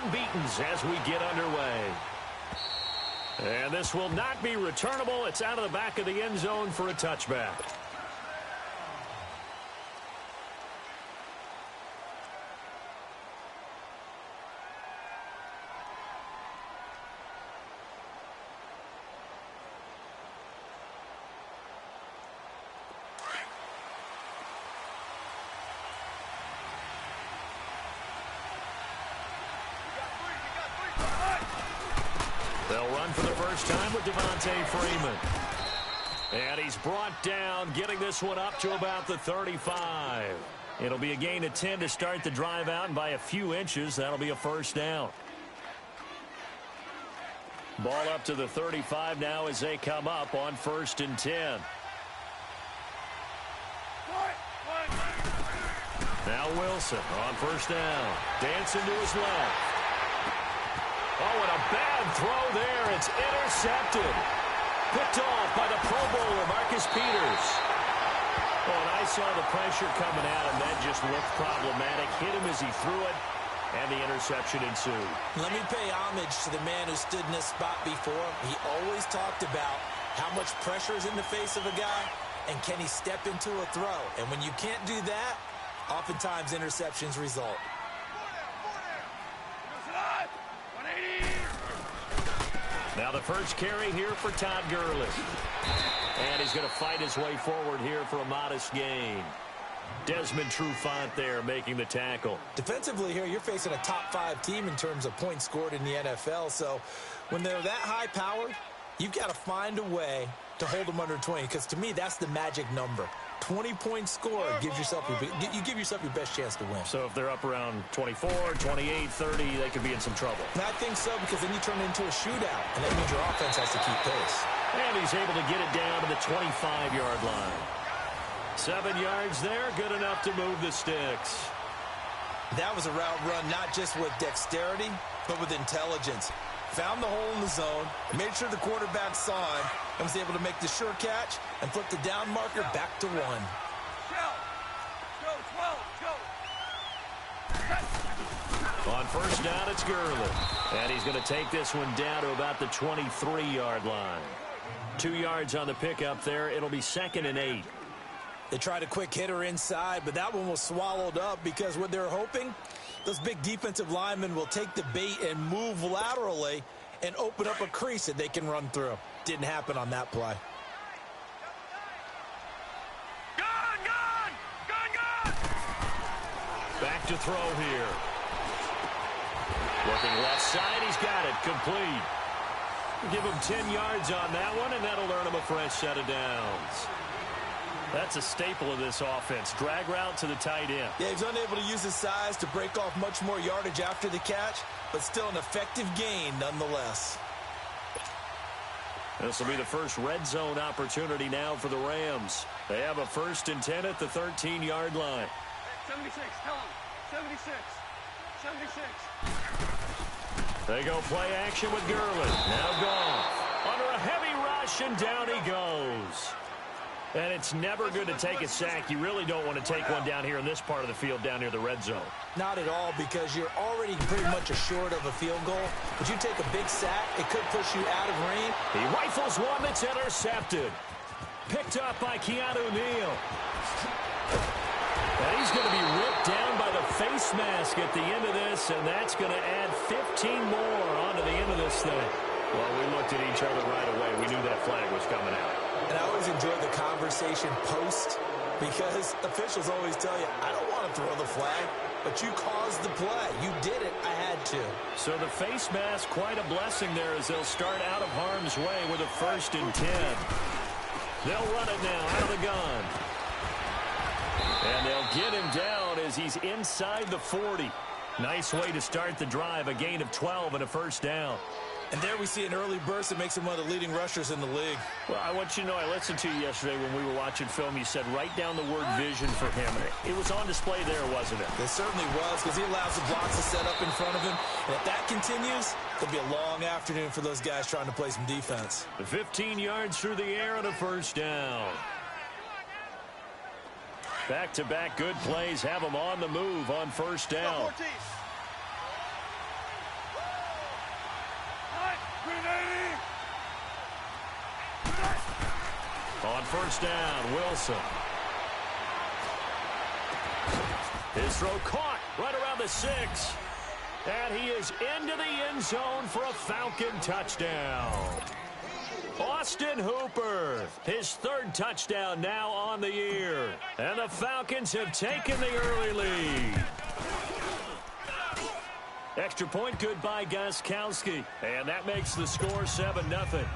unbeaten as we get underway. And this will not be returnable. It's out of the back of the end zone for a touchback. They'll run for the first time with Devontae Freeman. And he's brought down, getting this one up to about the 35. It'll be a gain of 10 to start the drive out, and by a few inches, that'll be a first down. Ball up to the 35 now as they come up on 1st and 10. Now Wilson on 1st down. Dancing to his left. Oh, and a bad throw there. It's intercepted. Picked off by the Pro Bowler, Marcus Peters. Oh, and I saw the pressure coming at him. That just looked problematic. Hit him as he threw it, and the interception ensued. Let me pay homage to the man who stood in this spot before. He always talked about how much pressure is in the face of a guy, and can he step into a throw. And when you can't do that, oftentimes interceptions result. Now the first carry here for Todd Gurley. And he's going to fight his way forward here for a modest gain. Desmond Trufant there making the tackle. Defensively here, you're facing a top 5 team in terms of points scored in the NFL. So when they're that high powered, you've got to find a way to hold them under 20. Because to me, that's the magic number. 20 points scored, you give yourself your best chance to win. So if they're up around 24, 28, 30, they could be in some trouble. And I think so, because then you turn it into a shootout, and that means your offense has to keep pace. And he's able to get it down to the 25-yard line. 7 yards there, good enough to move the sticks. That was a route run not just with dexterity, but with intelligence. Found the hole in the zone, made sure the quarterback saw him, and was able to make the sure catch and flip the down marker back to 1. On 1st down, it's Gurley. And he's going to take this one down to about the 23-yard line. 2 yards on the pickup there. It'll be 2nd and 8. They tried a quick hitter inside, but that one was swallowed up because what they're hoping, those big defensive linemen will take the bait and move laterally and open up a crease that they can run through. Didn't happen on that play. Back to throw here. Looking left side, he's got it. Complete. Give him 10 yards on that one, and that'll earn him a fresh set of downs. That's a staple of this offense. Drag route to the tight end. Yeah, he's unable to use his size to break off much more yardage after the catch, but still an effective gain nonetheless. This will be the first red zone opportunity now for the Rams. They have a 1st and 10 at the 13-yard line. 76, tell him. 76. 76. They go play action with Gurley. Now Goff. Under a heavy rush, and down he goes. And it's never good to take a sack. You really don't want to take one down here in this part of the field down near the red zone. Not at all, because you're already pretty much assured of a field goal. But you take a big sack, it could push you out of range. He rifles one that's intercepted. Picked up by Keanu Neal. And he's going to be ripped down by the face mask at the end of this, and that's going to add 15 more onto the end of this thing. Well, we looked at each other right away. We knew that flag was coming out. And I always enjoy the conversation post, because officials always tell you, I don't want to throw the flag, but you caused the play. You did it. I had to. So the face mask, quite a blessing there as they'll start out of harm's way with a 1st and 10. They'll run it now out of the gun. And they'll get him down as he's inside the 40. Nice way to start the drive, a gain of 12 and a 1st down. And there we see an early burst that makes him one of the leading rushers in the league. Well, I want you to know, I listened to you yesterday when we were watching film. You said write down the word vision for him. It was on display there, wasn't it? It certainly was, because he allows the blocks to set up in front of him. And if that continues, it'll be a long afternoon for those guys trying to play some defense. 15 yards through the air and a 1st down. Back-to-back good plays have them on the move on 1st down. On first down, Wilson. His throw caught right around the 6. And he is into the end zone for a Falcon touchdown. Austin Hooper, his 3rd touchdown now on the year. And the Falcons have taken the early lead. Extra point good by Gostkowski. And that makes the score 7-0.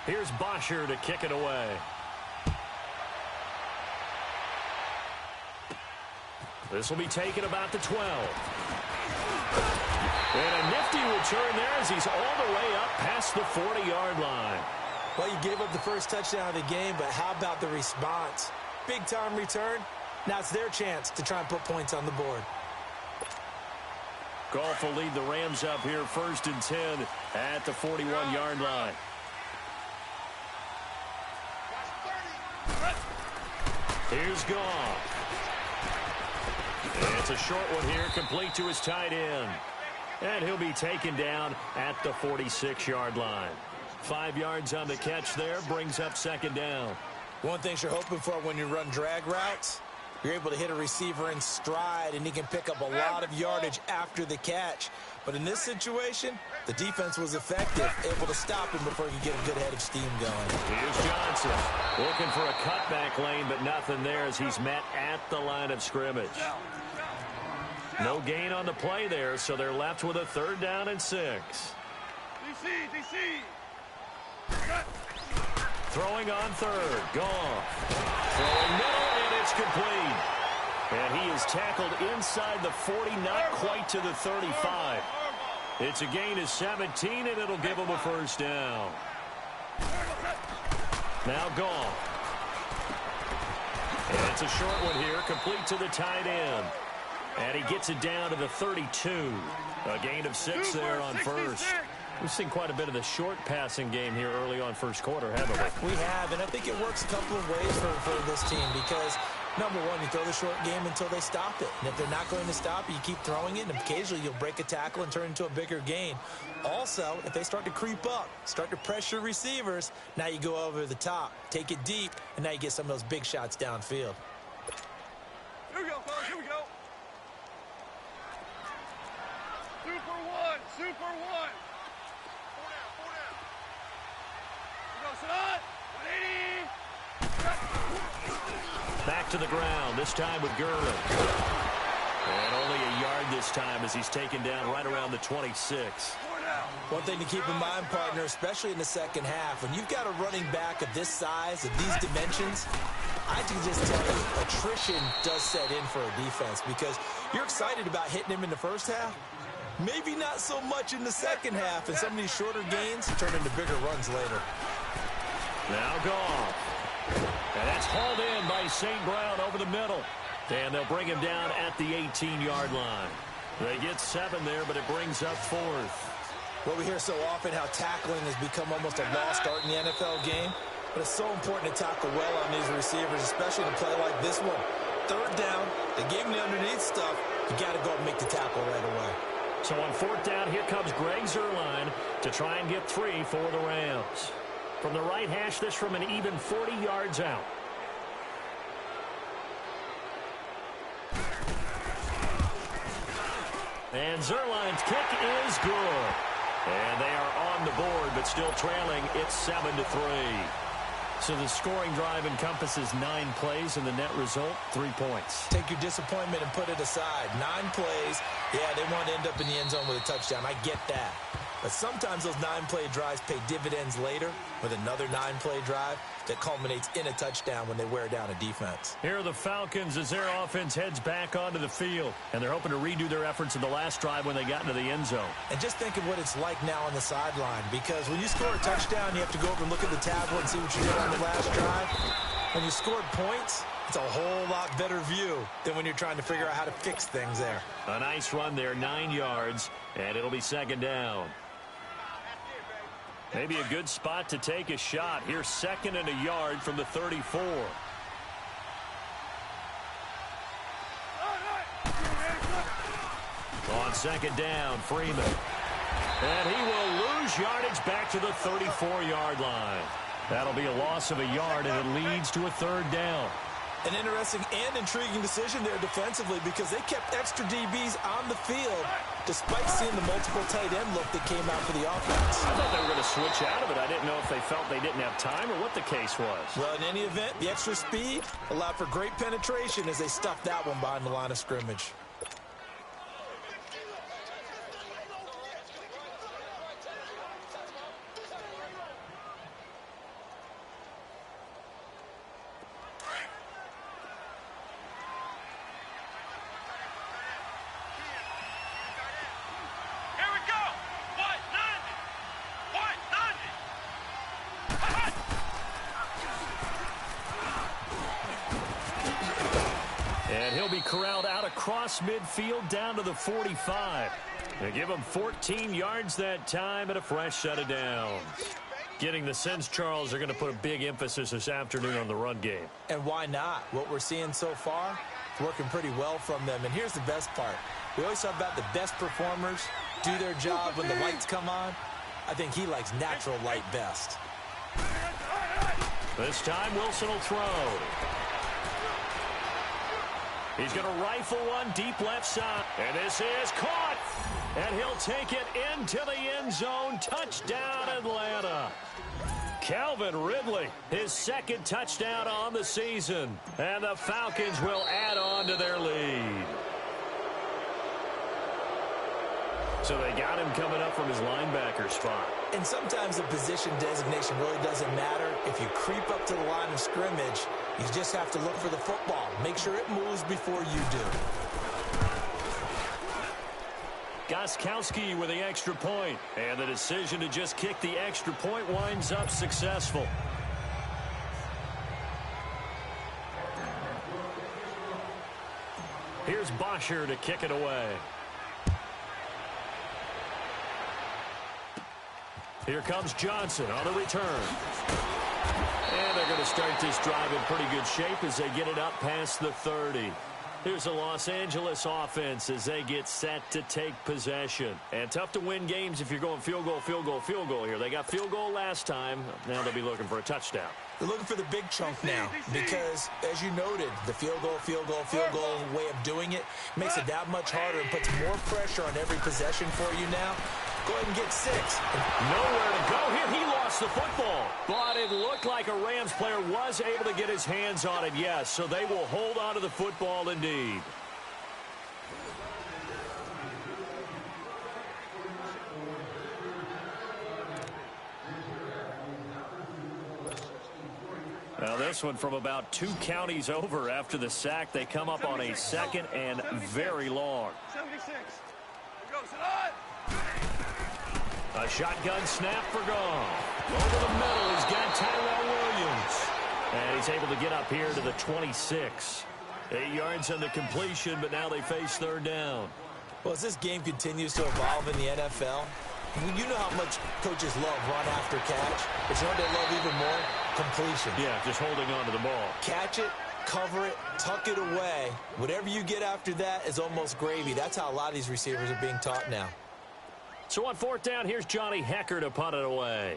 Here's Bosher to kick it away. This will be taken about the 12. And a nifty return there as he's all the way up past the 40-yard line. Well, you gave up the first touchdown of the game, but how about the response? Big-time return. Now it's their chance to try and put points on the board. Goff will lead the Rams up here 1st and 10 at the 41-yard line. Here's Goff. It's a short one here, complete to his tight end. And he'll be taken down at the 46-yard line. 5 yards on the catch there, brings up 2nd down. One thing you're hoping for when you run drag routes, you're able to hit a receiver in stride, and he can pick up a lot of yardage after the catch. But in this situation, the defense was effective, able to stop him before he could get a good head of steam going. Here's Johnson, looking for a cutback lane, but nothing there as he's met at the line of scrimmage. No gain on the play there, so they're left with a 3rd down and 6. DC. Throwing on 3rd, Goff. Throwing middle, and it's complete. And he is tackled inside the 40, not quite to the 35. It's a gain of 17, and it'll give him a 1st down. Now Goff. And it's a short one here, complete to the tight end. And he gets it down to the 32. A gain of 6 there on 1st. We've seen quite a bit of the short passing game here early on 1st quarter, haven't we? We have, and I think it works a couple of ways for this team because, number one, you throw the short game until they stop it. And if they're not going to stop it, you keep throwing it, and occasionally you'll break a tackle and turn it into a bigger gain. Also, if they start to creep up, start to pressure receivers, now you go over the top, take it deep, and now you get some of those big shots downfield. Here we go, fellas. Here we go. Super one. 4 down. Here we go, sit on. 180. Back to the ground, this time with Gurley. And only a yard this time as he's taken down right around the 26. 4 down. One thing to keep in mind, partner, especially in the second half, when you've got a running back of this size, of these dimensions, I can just tell you attrition does set in for a defense because you're excited about hitting him in the first half. Maybe not so much in the second half, and some of these shorter gains turn into bigger runs later. Now Goff. And that's hauled in by St. Brown over the middle. And they'll bring him down at the 18-yard line. They get 7 there, but it brings up 4th. Well, we hear so often how tackling has become almost a lost art in the NFL game, but it's so important to tackle well on these receivers, especially in a play like this one. 3rd down, they gave him the underneath stuff. You got to go and make the tackle right away. So on 4th down, here comes Greg Zuerlein to try and get 3 for the Rams. From the right hash, this from an even 40 yards out. And Zuerlein's kick is good. And they are on the board, but still trailing. It's 7-3. So the scoring drive encompasses 9 plays, and the net result, 3 points. Take your disappointment and put it aside. 9 plays. Yeah, they want to end up in the end zone with a touchdown. I get that. But sometimes those 9-play drives pay dividends later with another 9-play drive that culminates in a touchdown when they wear down a defense. Here are the Falcons as their offense heads back onto the field. And they're hoping to redo their efforts in the last drive when they got into the end zone. And just think of what it's like now on the sideline. Because when you score a touchdown, you have to go over and look at the tablet and see what you did on the last drive. When you scored points, it's a whole lot better view than when you're trying to figure out how to fix things there. A nice run there, 9 yards, and it'll be 2nd down. Maybe a good spot to take a shot. Here's 2nd and a yard from the 34. On second down. Freeman. And he will lose yardage back to the 34-yard line. That'll be a loss of a yard, and it leads to a third down. An interesting and intriguing decision there defensively because they kept extra DBs on the field despite seeing the multiple tight end look that came out for the offense. I thought they were going to switch out of it. I didn't know if they felt they didn't have time or what the case was. Well, in any event, the extra speed allowed for great penetration as they stuffed that one behind the line of scrimmage. And he'll be corralled out across midfield down to the 45. They give him 14 yards that time and a fresh set of downs. Getting the sense, Charles, are going to put a big emphasis this afternoon on the run game. And why not? What we're seeing so far is working pretty well from them. And here's the best part. We always talk about the best performers do their job when the lights come on. I think he likes natural light best. This time, Wilson will throw. He's going to rifle one deep left side. And this is caught. And he'll take it into the end zone. Touchdown, Atlanta. Calvin Ridley, his second touchdown on the season. And the Falcons will add on to their lead. So they got him coming up from his linebacker spot. And sometimes the position designation really doesn't matter. If you creep up to the line of scrimmage, you just have to look for the football. Make sure it moves before you do. Gostkowski with the extra point. And the decision to just kick the extra point winds up successful. Here's Bosher to kick it away. Here comes Johnson on the return. And they're going to start this drive in pretty good shape as they get it up past the 30. Here's the Los Angeles offense as they get set to take possession. And tough to win games if you're going field goal, field goal, field goal here. They got field goal last time. Now they'll be looking for a touchdown. They're looking for the big chunk now because, as you noted, the field goal way of doing it makes it that much harder and puts more pressure on every possession for you now. Go ahead and get 6. Nowhere to go here. He lost the football. But it looked like a Rams player was able to get his hands on it, yes. So they will hold on to the football indeed. Now this one from about 2 counties over after the sack. They come up on a 2nd and very long. 76. Go, sit on. A shotgun snap for Goff. Over the middle, he's got Tyrell Williams. And he's able to get up here to the 26. 8 yards on the completion, but now they face third down. Well, as this game continues to evolve in the NFL, you know how much coaches love run after catch. But you know what they love even more? Completion. Yeah, just holding on to the ball. Catch it, cover it, tuck it away. Whatever you get after that is almost gravy. That's how a lot of these receivers are being taught now. So on 4th down, here's Johnny Hekker to punt it away.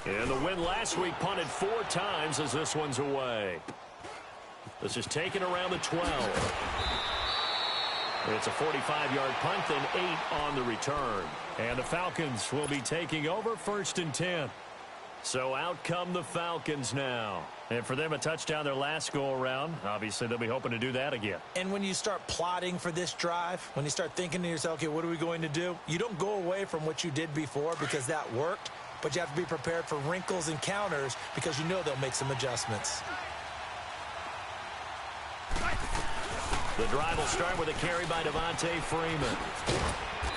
And the win last week punted 4 times as this one's away. This is taken around the 12. It's a 45-yard punt and 8 on the return. And the Falcons will be taking over 1st and 10. So out come the Falcons now. And for them, a touchdown their last go-around. Obviously, they'll be hoping to do that again. And when you start plotting for this drive, when you start thinking to yourself, okay, what are we going to do? You don't go away from what you did before because that worked, but you have to be prepared for wrinkles and counters because you know they'll make some adjustments. The drive will start with a carry by Devontae Freeman.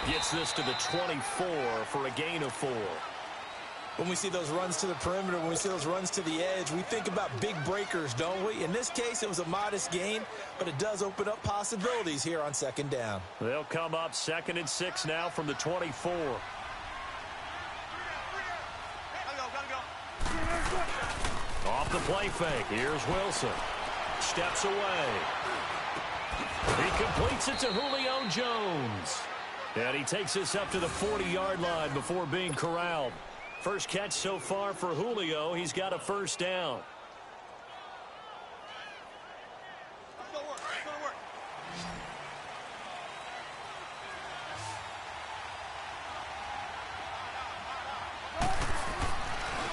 Gets this to the 24 for a gain of 4. When we see those runs to the perimeter, when we see those runs to the edge, we think about big breakers, don't we? In this case, it was a modest gain, but it does open up possibilities here on 2nd down. They'll come up 2nd and 6 now from the 24. Off the play fake. Here's Wilson. Steps away. He completes it to Julio Jones. And he takes this up to the 40-yard line before being corralled. First catch so far for Julio. He's got a first down. Let's go to work. Let's go to work.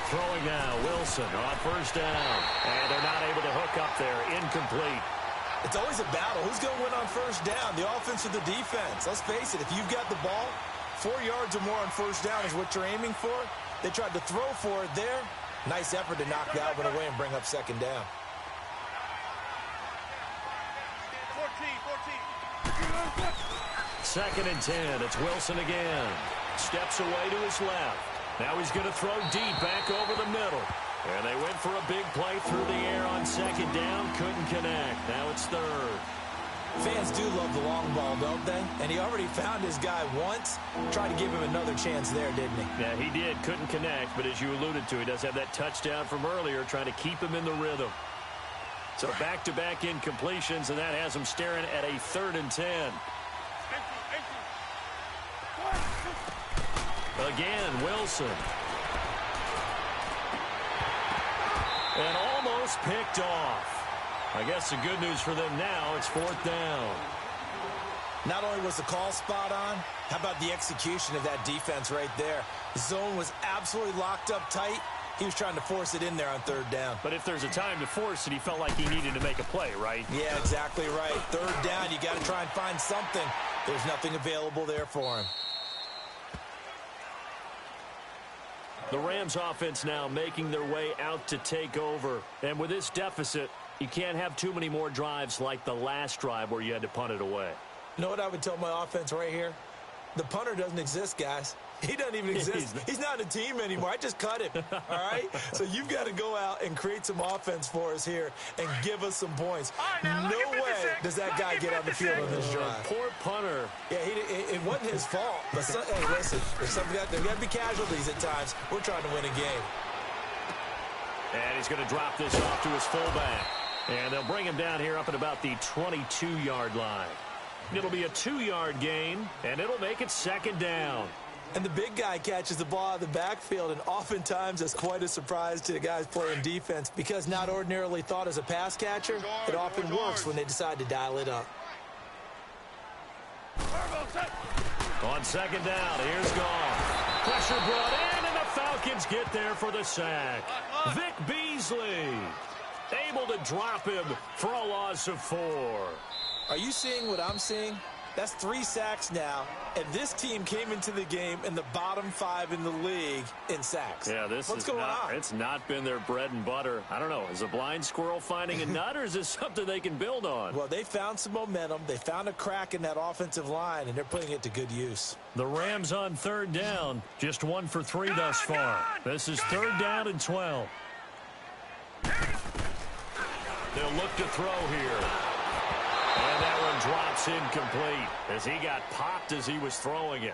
Throwing now, Wilson on first down. And they're not able to hook up there. Incomplete. It's always a battle. Who's going to win on first down, the offense or the defense? Let's face it, if you've got the ball, 4 yards or more on first down is what you're aiming for. They tried to throw for it there. Nice effort to knock that one away and bring up second down. 14. Second and 10. It's Wilson again. Steps away to his left. Now he's going to throw deep back over the middle. And they went for a big play through the air on second down. Couldn't connect. Now it's third. Fans do love the long ball, don't they? And he already found his guy once. Tried to give him another chance there, didn't he? Yeah, he did. Couldn't connect. But as you alluded to, he does have that touchdown from earlier, trying to keep him in the rhythm. So back-to-back incompletions, and that has him staring at a 3rd and 10. Again, Wilson. And almost picked off. I guess the good news for them now, it's 4th down. Not only was the call spot on, how about the execution of that defense right there? The zone was absolutely locked up tight. He was trying to force it in there on 3rd down. But if there's a time to force it, he felt like he needed to make a play, right? Yeah, exactly right. 3rd down, you got to try and find something. There's nothing available there for him. The Rams offense now making their way out to take over. And with this deficit, you can't have too many more drives like the last drive where you had to punt it away. You know what I would tell my offense right here? The punter doesn't exist, guys. He doesn't even exist. He's not a team anymore. I just cut him, all right? So you've got to go out and create some offense for us here and give us some points. No way does that guy get on the field on this drive. Poor punter. Yeah, it wasn't his fault. But hey, listen, there's got to be casualties at times. We're trying to win a game. And he's going to drop this off to his fullback. And they'll bring him down here up at about the 22-yard line. It'll be a 2-yard gain, and it'll make it 2nd down. And the big guy catches the ball out of the backfield, and oftentimes it's quite a surprise to the guys playing defense because not ordinarily thought as a pass catcher, it often works when they decide to dial it up. On 2nd down, here's Goff. Pressure brought in, and the Falcons get there for the sack. Vic Beasley able to drop him for a loss of 4. Are you seeing what I'm seeing? That's 3 sacks now, and this team came into the game in the bottom 5 in the league in sacks. Yeah, what's going on? It's not been their bread and butter. I don't know. Is a blind squirrel finding a nut, or is this something they can build on? Well, they found some momentum. They found a crack in that offensive line, and they're putting it to good use. The Rams on 3rd down, just 1 for 3 thus far. This is 3rd down and 12. They'll look to throw here. And that one drops incomplete as he got popped as he was throwing it.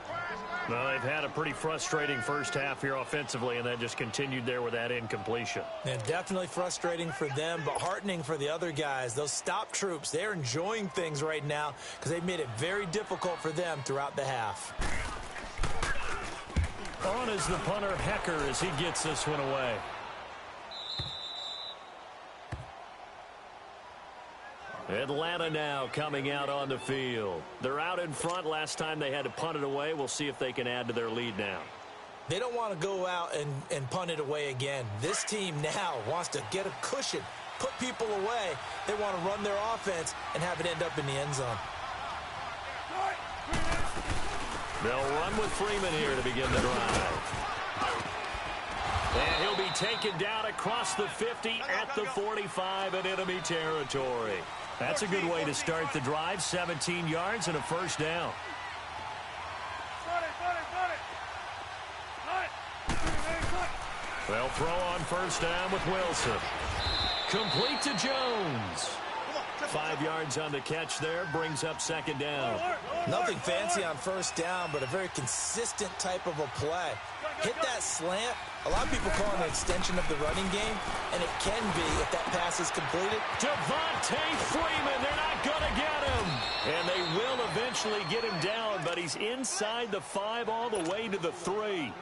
Well, they've had a pretty frustrating first half here offensively, and that just continued there with that incompletion. And definitely frustrating for them, but heartening for the other guys. Those stop troops, they're enjoying things right now because they've made it very difficult for them throughout the half. On is the punter, Hecker, as he gets this one away. Atlanta now coming out on the field. They're out in front. Last time they had to punt it away. We'll see if they can add to their lead now. They don't want to go out and punt it away again. This team now wants to get a cushion, put people away. They want to run their offense and have it end up in the end zone. They'll run with Freeman here to begin the drive. And he'll be taken down across the 50 at the 45 in enemy territory. That's a good way to start the drive. 17 yards and a first down. They'll throw on first down with Wilson. Complete to Jones. 5 yards on the catch there, brings up second down. Nothing fancy on first down, but a very consistent type of a play. Hit that slant. A lot of people call it an extension of the running game, and it can be if that pass is completed. Devontae Freeman, they're not going to get him. And they will eventually get him down, but he's inside the 5 all the way to the 3.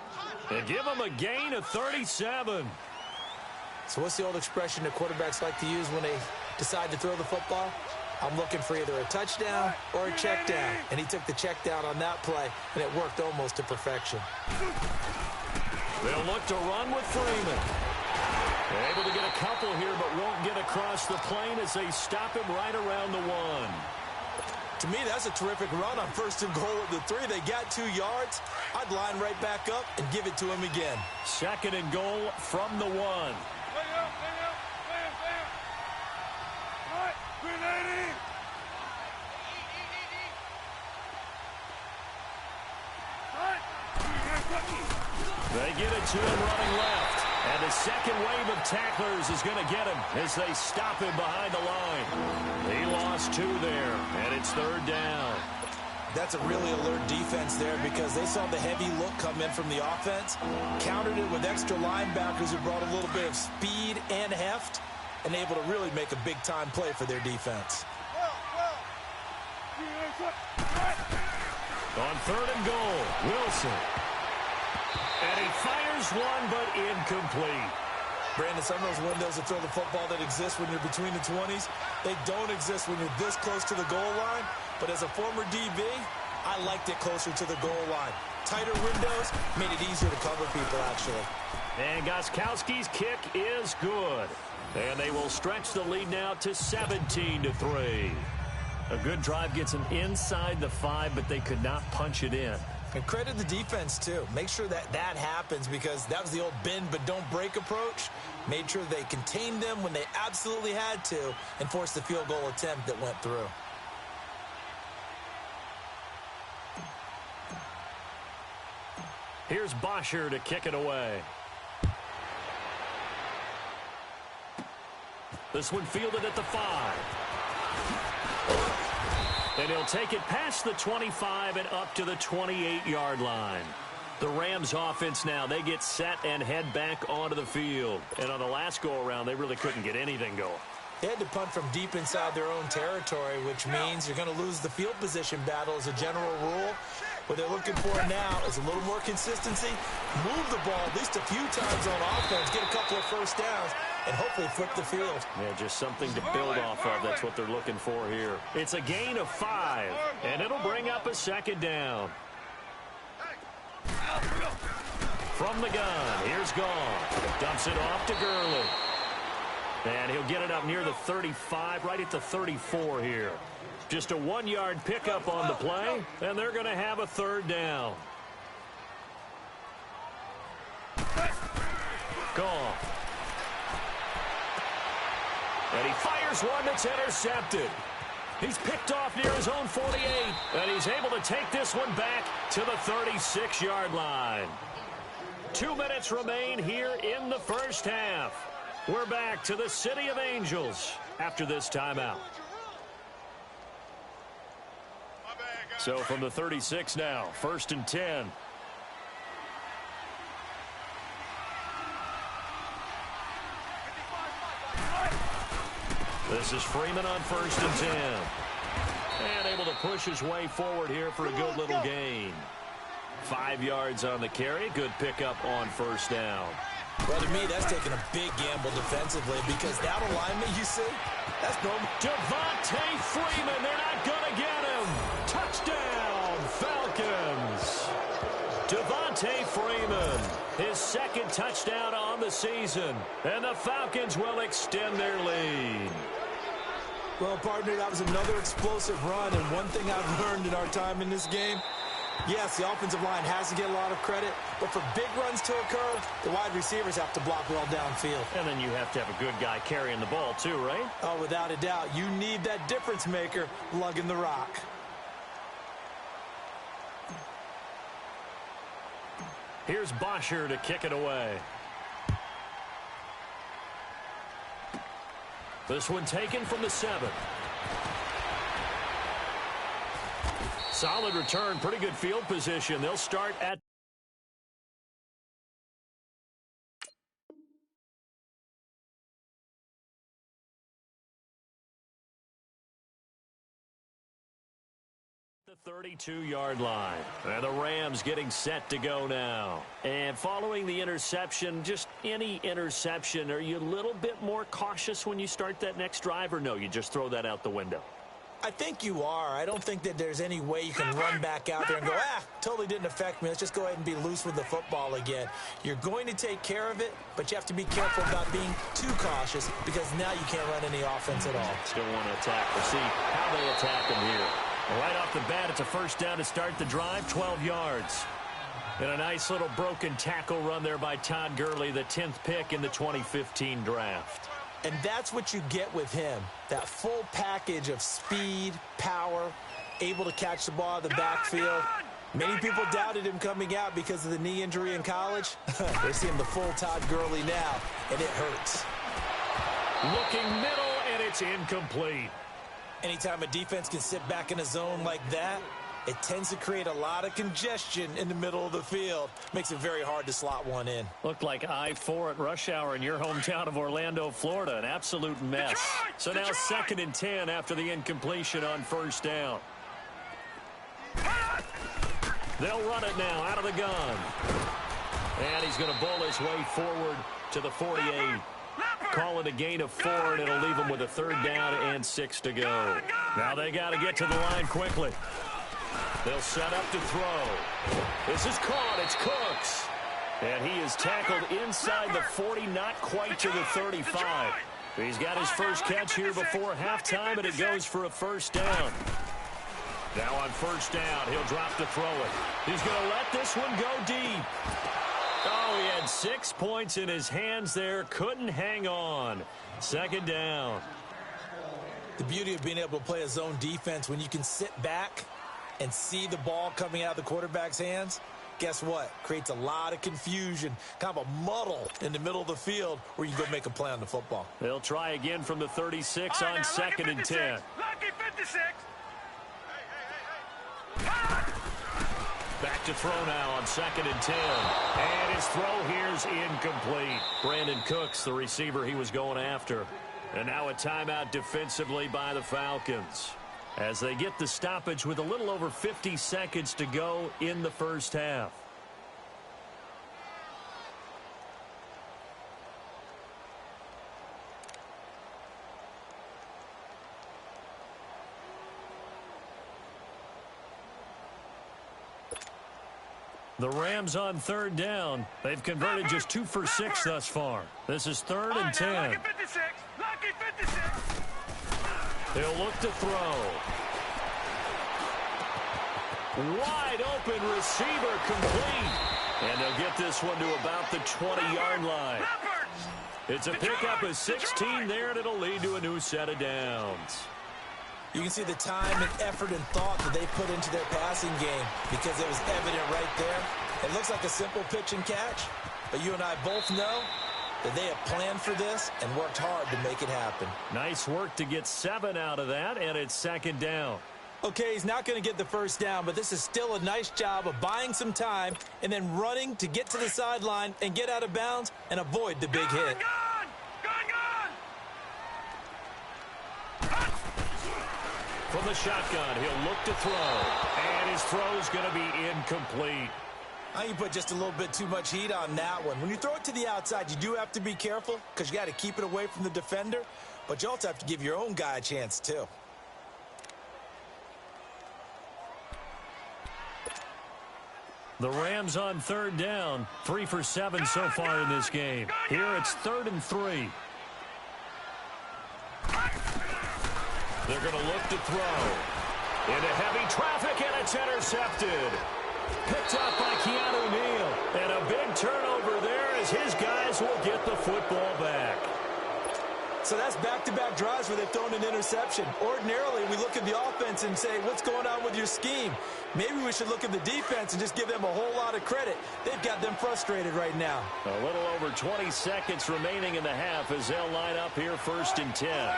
And give him a gain of 37. So what's the old expression that quarterbacks like to use when they decide to throw the football? I'm looking for either a touchdown or a check down. And he took the check down on that play, and it worked almost to perfection. They'll look to run with Freeman. They're able to get a couple here, but won't get across the plane as they stop him right around the 1. To me, that's a terrific run on 1st and goal at the 3. They got 2 yards. I'd line right back up and give it to him again. 2nd and goal from the 1. They get it to him running left. And the second wave of tacklers is going to get him as they stop him behind the line. He lost 2 there, and it's 3rd down. That's a really alert defense there because they saw the heavy look come in from the offense, countered it with extra linebackers who brought a little bit of speed and heft, and able to really make a big-time play for their defense. On 3rd and goal, Wilson. And he fires one, but incomplete. Brandon, some of those windows to throw the football that exist when you're between the 20s, they don't exist when you're this close to the goal line. But as a former DB, I liked it closer to the goal line. Tighter windows made it easier to cover people, actually. And Gostkowski's kick is good. And they will stretch the lead now to 17-3. A good drive gets them inside the 5, but they could not punch it in. And credit the defense, too. Make sure that that happens because that was the old bend but don't break approach. Made sure they contained them when they absolutely had to and forced the field goal attempt that went through. Here's Bosher to kick it away. This one fielded at the 5. And he'll take it past the 25 and up to the 28-yard line. The Rams offense now, they get set and head back onto the field. And on the last go-around, they really couldn't get anything going. They had to punt from deep inside their own territory, which means you're going to lose the field position battle as a general rule. What they're looking for now is a little more consistency, move the ball at least a few times on offense, get a couple of first downs, and hopefully flip the field. Yeah, just something to build off of. That's what they're looking for here. It's a gain of 5, and it'll bring up a 2nd down. From the gun, here's Gone. Dumps it off to Gurley. And he'll get it up near the 35, right at the 34 here. Just a 1-yard pickup on the play, and they're going to have a 3rd down. Gone. And he fires one that's intercepted. He's picked off near his own 48, and he's able to take this one back to the 36-yard line. 2 minutes remain here in the first half. We're back to the City of Angels after this timeout. So from the 36 now, 1st and 10. This is Freeman on 1st and 10. And able to push his way forward here for a good little gain. 5 yards on the carry. Good pickup on 1st down. Well, to me, that's taking a big gamble defensively because that alignment you see, that's normal. Devontae Freeman, they're not going to get him. Touchdown, Falcons. Devontae Freeman, his 2nd touchdown on the season. And the Falcons will extend their lead. Well, partner, that was another explosive run. And one thing I've learned in our time in this game, yes, the offensive line has to get a lot of credit, but for big runs to occur, the wide receivers have to block well downfield. And then you have to have a good guy carrying the ball too, right? Oh, without a doubt. You need that difference maker lugging the rock. Here's Bosher to kick it away. This one taken from the 7. Solid return, pretty good field position. They'll start at the 32-yard line. And the Rams getting set to go now. And following the interception, just any interception, are you a little bit more cautious when you start that next drive, or no, you just throw that out the window? I think you are. I don't think that there's any way you can run back out there and go, totally didn't affect me. Let's just go ahead and be loose with the football again. You're going to take care of it, but you have to be careful about being too cautious because now you can't run any offense at all. Still want to attack. We'll see how they attack them here. Right off the bat, it's a first down to start the drive, 12 yards. And a nice little broken tackle run there by Todd Gurley, the 10th pick in the 2015 draft. And that's what you get with him, that full package of speed, power, able to catch the ball in the backfield. Many people doubted him coming out because of the knee injury in college. They're seeing the full Todd Gurley now, and it hurts. Looking middle, and it's incomplete. Anytime a defense can sit back in a zone like that, it tends to create a lot of congestion in the middle of the field. Makes it very hard to slot one in. Looked like I-4 at rush hour in your hometown of Orlando, Florida. An absolute mess. So now 2nd and 10 after the incompletion on first down. They'll run it now out of the gun. And he's going to bowl his way forward to the 48. Call it a gain of 4, and it'll leave him with a 3rd down and 6 to go. Now they got to get to the line quickly. They'll set up to throw. This is caught. It's Cooks. And he is tackled inside the 40, not quite to the 35. He's got his first catch here before halftime, and it goes for a first down. Now on first down, he'll drop to throw it. He's going to let this one go deep. Oh, he had 6 points in his hands there. Couldn't hang on. 2nd down. The beauty of being able to play a zone defense when you can sit back and see the ball coming out of the quarterback's hands, guess what? Creates a lot of confusion, kind of a muddle in the middle of the field where you go make a play on the football. They'll try again from the 36 on 2nd and 10. Lucky 56. Back to throw now on 2nd and 10. And his throw here's incomplete. Brandon Cooks, the receiver he was going after. And now a timeout defensively by the Falcons, as they get the stoppage with a little over 50 seconds to go in the first half. The Rams on 3rd down. They've converted just 2 for 6 thus far. This is 3rd and 10. Lucky 56. Lucky 56. He'll look to throw. Wide open receiver, complete. And they'll get this one to about the 20-yard line. It's a pickup of 16 there, and it'll lead to a new set of downs. You can see the time and effort and thought that they put into their passing game because it was evident right there. It looks like a simple pitch and catch, but you and I both know that they have planned for this and worked hard to make it happen. Nice work to get 7 out of that, and it's 2nd down. Okay, he's not going to get the first down, but this is still a nice job of buying some time and then running to get to the sideline and get out of bounds and avoid the big hit. From the shotgun, he'll look to throw, and his throw's going to be incomplete. I think you put just a little bit too much heat on that one. When you throw it to the outside, you do have to be careful because you got to keep it away from the defender, but you also have to give your own guy a chance too. The Rams on 3rd down, 3 for 7 so far in this game. Here it's 3rd and 3. They're going to look to throw. Into heavy traffic, and it's intercepted. Picked up by Keanu Neal. And a big turnover there as his guys will get the football back. So that's back-to-back drives where they've thrown an interception. Ordinarily, we look at the offense and say, what's going on with your scheme? Maybe we should look at the defense and just give them a whole lot of credit. They've got them frustrated right now. A little over 20 seconds remaining in the half as they'll line up here 1st and 10.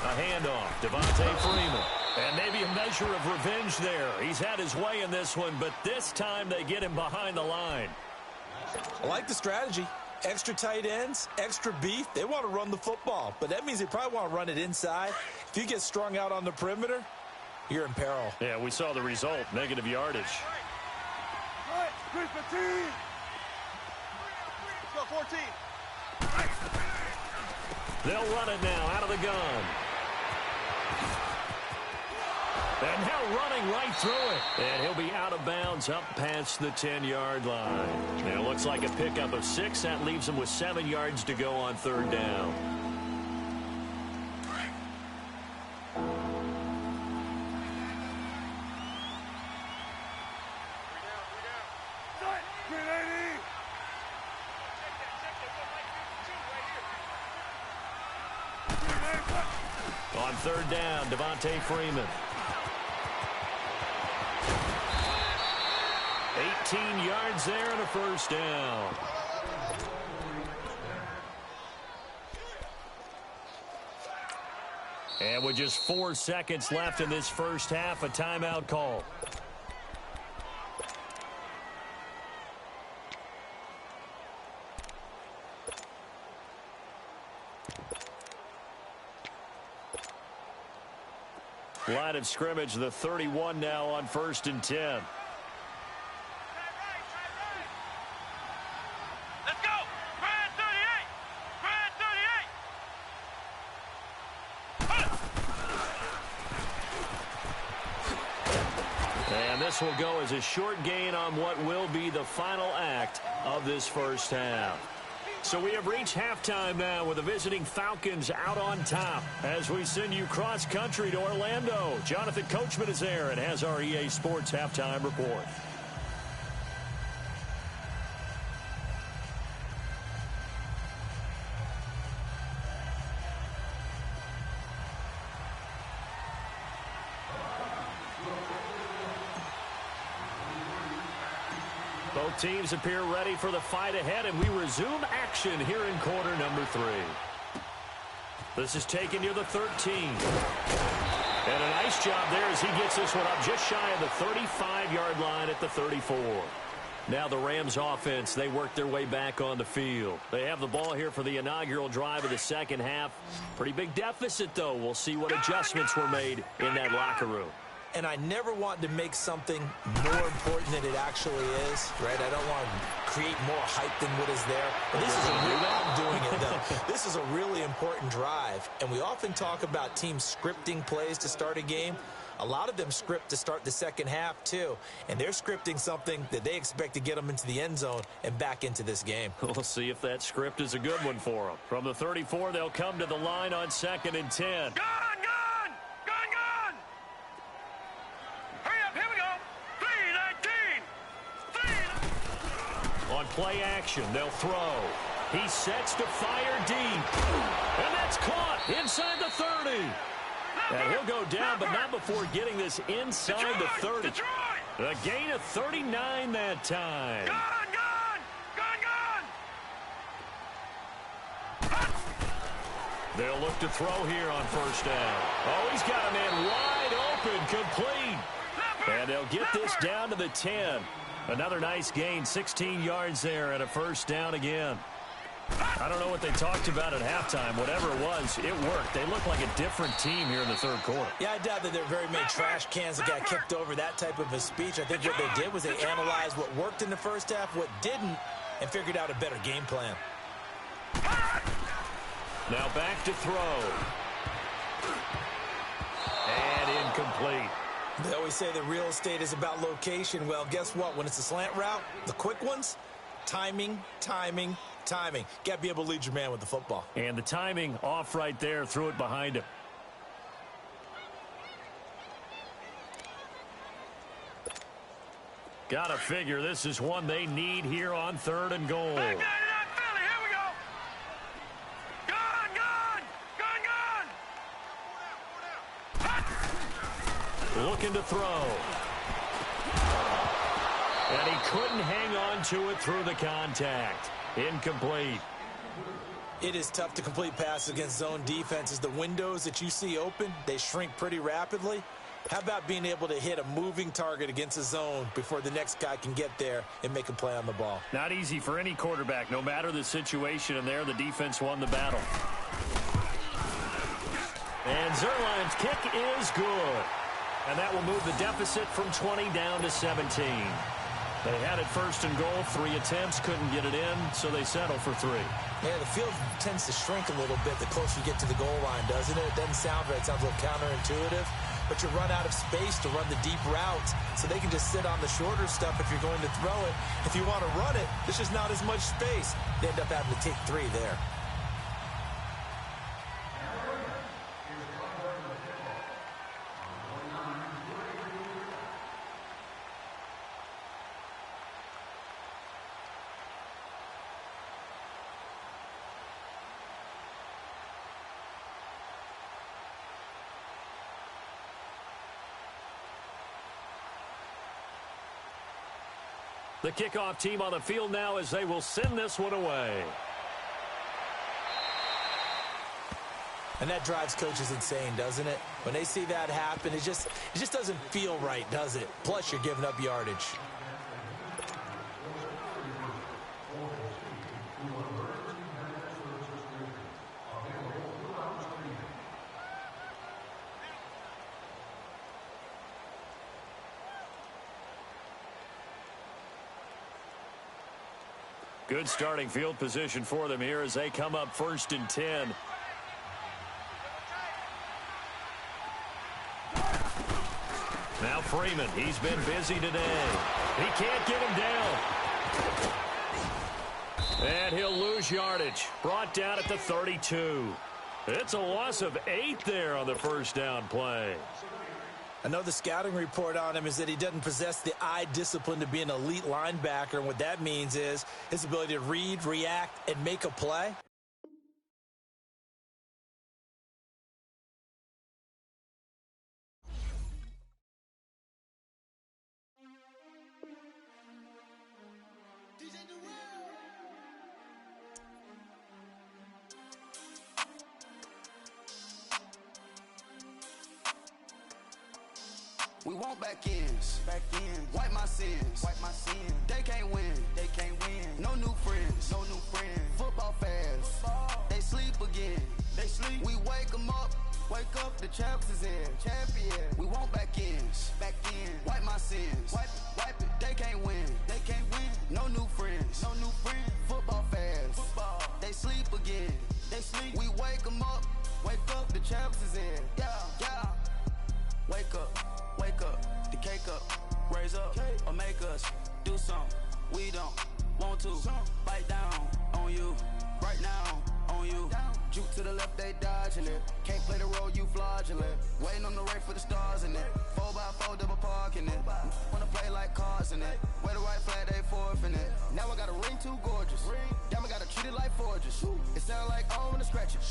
A handoff. Devontae Freeman. And maybe a measure of revenge there. He's had his way in this one, but this time they get him behind the line. I like the strategy. Extra tight ends, extra beef. They want to run the football, but that means they probably want to run it inside. If you get strung out on the perimeter, you're in peril. Yeah, we saw the result, negative yardage. Let's go, 14. They'll run it now out of the gun. And now running right through it. And he'll be out of bounds up past the 10-yard line. And it looks like a pickup of 6. That leaves him with 7 yards to go on third down. On third down, Devontae Freeman. 18 yards there and a first down. And with just 4 seconds left in this first half, a timeout call. Line of scrimmage, the 31 now on 1st and 10. Let's go! Brad 38! And this will go as a short gain on what will be the final act of this first half. So we have reached halftime now with the visiting Falcons out on top as we send you cross-country to Orlando. Jonathan Coachman is there and has our EA Sports halftime report. Both teams appear ready for the fight ahead, and we resume action here in quarter number 3. This is taken near the 13. And a nice job there as he gets this one up just shy of the 35-yard line at the 34. Now the Rams offense, they work their way back on the field. They have the ball here for the inaugural drive of the second half. Pretty big deficit, though. We'll see what adjustments were made in that locker room. And I never want to make something more important than it actually is, right? I don't want to create more hype than what is there. But this is I'm doing it, though. This is a really important drive. And we often talk about teams scripting plays to start a game. A lot of them script to start the second half, too. And they're scripting something that they expect to get them into the end zone and back into this game. We'll see if that script is a good one for them. From the 34, they'll come to the line on 2nd and 10. On play action, they'll throw. He sets to fire deep. And that's caught inside the 30. And he'll go down, but not before getting this inside the 30. A gain of 39 that time. They'll look to throw here on first down. Oh, he's got a man wide open, complete. And they'll get this down to the 10. Another nice gain, 16 yards there, and a first down again. I don't know what they talked about at halftime. Whatever it was, it worked. They look like a different team here in the third quarter. Yeah, I doubt that there are very many trash cans that got kicked over, that type of a speech. I think what they did was they analyzed what worked in the first half, what didn't, and figured out a better game plan. Now back to throw. And incomplete. They always say that real estate is about location. Well, guess what? When it's a slant route, the quick ones, timing, timing, timing. Got to be able to lead your man with the football. And the timing off right there, threw it behind him. Gotta figure this is one they need here on 3rd and goal. Looking to throw. And he couldn't hang on to it through the contact. Incomplete. It is tough to complete passes against zone defenses. The windows that you see open, they shrink pretty rapidly. How about being able to hit a moving target against a zone before the next guy can get there and make a play on the ball? Not easy for any quarterback, no matter the situation, and there the defense won the battle. And Zerline's kick is good. And that will move the deficit from 20 down to 17. They had it first and goal, 3 attempts, couldn't get it in, so they settle for 3. Yeah, the field tends to shrink a little bit the closer you get to the goal line, doesn't it? It doesn't sound right. It sounds a little counterintuitive. But you run out of space to run the deep routes, so they can just sit on the shorter stuff if you're going to throw it. If you want to run it, there's just not as much space. They end up having to take 3 there. The kickoff team on the field now as they will send this one away. And that drives coaches insane, doesn't it? When they see that happen, it just doesn't feel right, does it? Plus, you're giving up yardage. Good starting field position for them here as they come up 1st and 10. Now Freeman, he's been busy today. He can't get him down. And he'll lose yardage. Brought down at the 32. It's a loss of 8 there on the first down play. I know the scouting report on him is that he doesn't possess the eye discipline to be an elite linebacker. And what that means is his ability to read, react, and make a play. We want back ends. Wipe my sins. They can't win. No new friends. Football fans. They sleep again. We wake them up. The champs is in. We want back ends. Wipe my sins. Wipe it. They can't win. No new friends. Football fans. They sleep again. We wake them up. The champs is in. Yeah. Wake up, the cake up, raise up, or make us do something we don't want to. Bite down on you, right now on you. Juke to the left, they dodging it. Can't play the role, you fraudulent. Waiting on the right for the stars in it. 4x4 double parking it. Wanna play like cars in it. Wear the white flag, they forfeit it. Now I got a ring too gorgeous. Damn, I gotta treat it like forges. It sound like I don't wanna scratch it.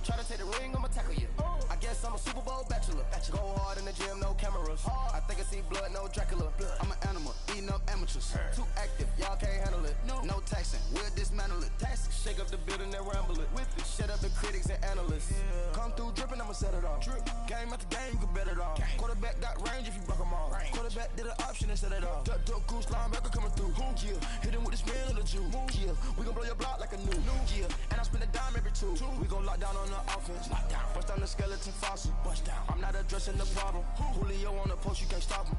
Try to take the ring, I'ma tackle you. I guess I'm a Super Bowl bachelor. Go hard in the gym, no cameras. I think I see blood, no Dracula. I'm an animal, eating up amateurs. Too active, y'all can't handle it. No taxing, we'll dismantle it. Shake up the building and ramble it. Shut up the critics and analysts. Come through dripping, I'ma set it off. Game after game, you can bet it off. Quarterback got range if you broke them all. Quarterback did an option and set it off. Duck goose linebacker coming through. Yeah, hit him with the spin of the Jew. Yeah, we gon' blow your block like a new. Yeah, and I spin a dime every 2. We gon' lock down on the offense. Bust down the skeleton fossil. I'm not addressing the problem. Julio on the post, you can't stop him.